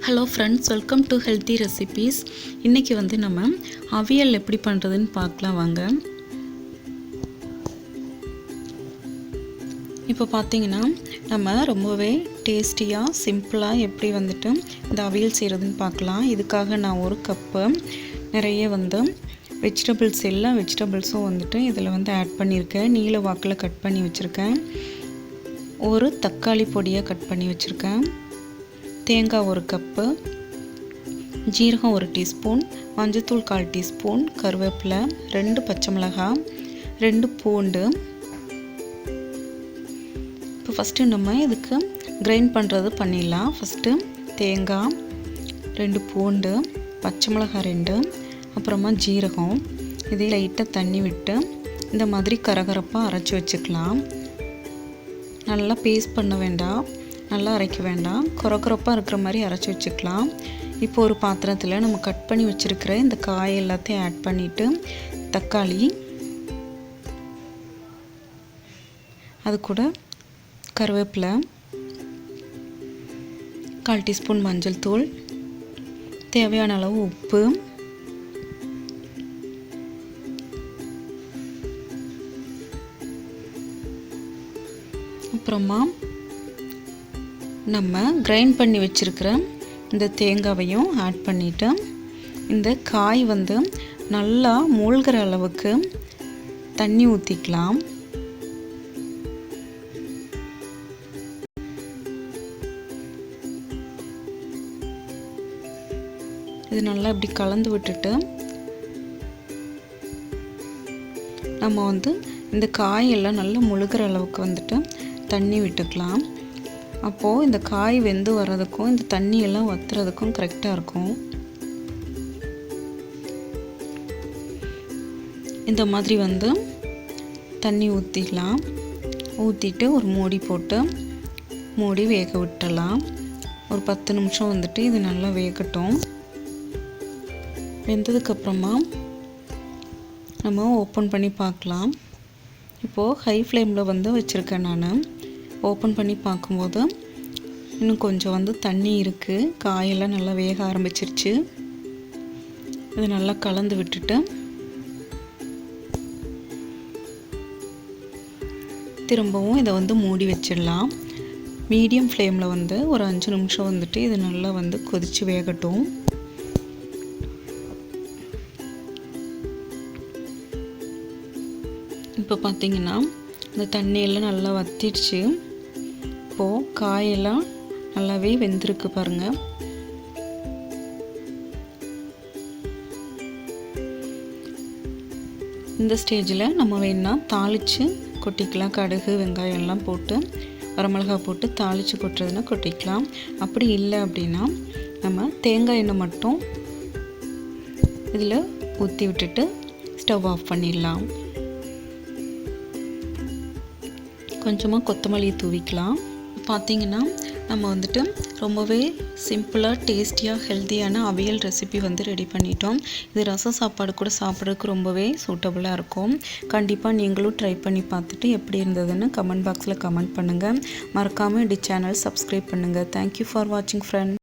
Hello friends, welcome to healthy recipes. இன்றைக்கி வந்து நம்ம அவியல் எப்படி பண்ணுறதுன்னு பார்க்கலாம் வாங்க. இப்போ பார்த்தீங்கன்னா நம்ம ரொம்பவே டேஸ்டியாக சிம்பிளாக எப்படி வந்துட்டு இந்த அவியல் செய்கிறதுன்னு பார்க்கலாம். இதுக்காக நான் ஒரு கப்பு நிறைய வந்து வெஜிடபிள்ஸ், எல்லா வெஜிடபிள்ஸும் வந்துட்டு இதில் வந்து ஆட் பண்ணியிருக்கேன். நீல வாக்கில் கட் பண்ணி வச்சுருக்கேன். ஒரு தக்காளி பொடியை கட் பண்ணி வச்சுருக்கேன். தேங்காய் ஒரு கப்பு, ஜீரகம் 1 டீஸ்பூன், மஞ்சத்தூள் 1/4 டீஸ்பூன், கருவேப்பிலை, 2 பச்சை மிளகாய், 2 பூண்டு. இப்போ ஃபஸ்ட்டு நம்ம இதுக்கு கிரைண்ட் பண்ணுறது பண்ணிடலாம். ஃபஸ்ட்டு தேங்காய் 2, பூண்டு, பச்சை மிளகாய் 2, அப்புறமா ஜீரகம், இதே லைட்டாக தண்ணி விட்டு இந்த மாதிரி கரகரப்பாக அரைச்சி வச்சுக்கலாம். நல்லா பேஸ்ட் பண்ண வேண்டாம், நல்லா அரைக்க வேண்டாம், கொரகொரப்பாக இருக்கிற மாதிரி அரைச்சி வச்சுக்கலாம். இப்போ ஒரு பாத்திரத்தில் நம்ம கட் பண்ணி வச்சுருக்கிற இந்த காய் எல்லாத்தையும் ஆட் பண்ணிவிட்டு, தக்காளி, அது கூட கருவேப்பிலை, 1/4 டீஸ்பூன் மஞ்சள் தூள், தேவையான அளவு உப்பு, அப்புறமா நம்ம கிரைண்ட் பண்ணி வச்சுருக்கிற இந்த தேங்காவையும் ஆட் பண்ணிவிட்டு, இந்த காய் வந்து நல்லா மூழ்கிற அளவுக்கு தண்ணி ஊற்றிக்கலாம். இது நல்லா இப்படி கலந்து விட்டுட்டு நம்ம வந்து இந்த காயெல்லாம் நல்லா முழுகிற அளவுக்கு வந்துட்டு தண்ணி விட்டுக்கலாம். அப்போது இந்த காய் வெந்து வர்றதுக்கும் இந்த தண்ணியெல்லாம் வற்றுறதுக்கும் கரெக்டாக இருக்கும். இந்த மாதிரி வந்து தண்ணி ஊற்றிக்கலாம். ஊற்றிட்டு ஒரு மூடி போட்டு மூடி வேக விட்டுறலாம். ஒரு 10 நிமிஷம் வந்துட்டு இது நல்லா வேகட்டும். வெந்ததுக்கப்புறமா நம்ம ஓப்பன் பண்ணி பார்க்கலாம். இப்போது ஹை ஃப்ளேமில் வந்து வச்சுருக்கேன் நான். ஓப்பன் பண்ணி பார்க்கும்போது இன்னும் கொஞ்சம் வந்து தண்ணி இருக்குது. காயெல்லாம் நல்லா வேக ஆரம்பிச்சிருச்சு. இது நல்லா கலந்து விட்டுட்டு திரும்பவும் இதை வந்து மூடி வச்சிடலாம். மீடியம் ஃப்ளேமில் வந்து ஒரு 5 நிமிஷம் வந்துட்டு இது நல்லா வந்து கொதித்து வேகட்டும். இப்போ பார்த்திங்கன்னா இந்த தண்ணியெல்லாம் நல்லா வற்றிடுச்சு. இப்போது காயெல்லாம் நல்லாவே வெந்திருக்கு பாருங்கள். இந்த ஸ்டேஜில் நம்ம வேணால் தாளித்து கொட்டிக்கலாம். கடுகு, வெங்காயம் எல்லாம் போட்டு, வரமிளகாய் போட்டு தாளித்து கொட்டுறதுன்னா கொட்டிக்கலாம். அப்படி இல்லை அப்படின்னா நம்ம தேங்காய் எண்ணெய் மட்டும் இதில் ஊற்றி விட்டுட்டு ஸ்டவ் ஆஃப் பண்ணிடலாம். கொஞ்சமாக கொத்தமல்லி தூவிக்கலாம். பார்த்திங்கன்னா நம்ம வந்துட்டு ரொம்பவே சிம்பிளாக டேஸ்டியாக ஹெல்த்தியான அவியல் ரெசிபி வந்து ரெடி பண்ணிட்டோம். இது ரசம் சாப்பாடு கூட சாப்பிட்றதுக்கு ரொம்பவே சூட்டபுளாக இருக்கும். கண்டிப்பாக நீங்களும் ட்ரை பண்ணி பார்த்துட்டு எப்படி இருந்ததுன்னு கமெண்ட் பாக்ஸில் கமெண்ட் பண்ணுங்கள். மறக்காமல் சேனல் சப்ஸ்கிரைப் பண்ணுங்கள். தேங்க்யூ ஃபார் வாட்சிங் ஃப்ரெண்ட்.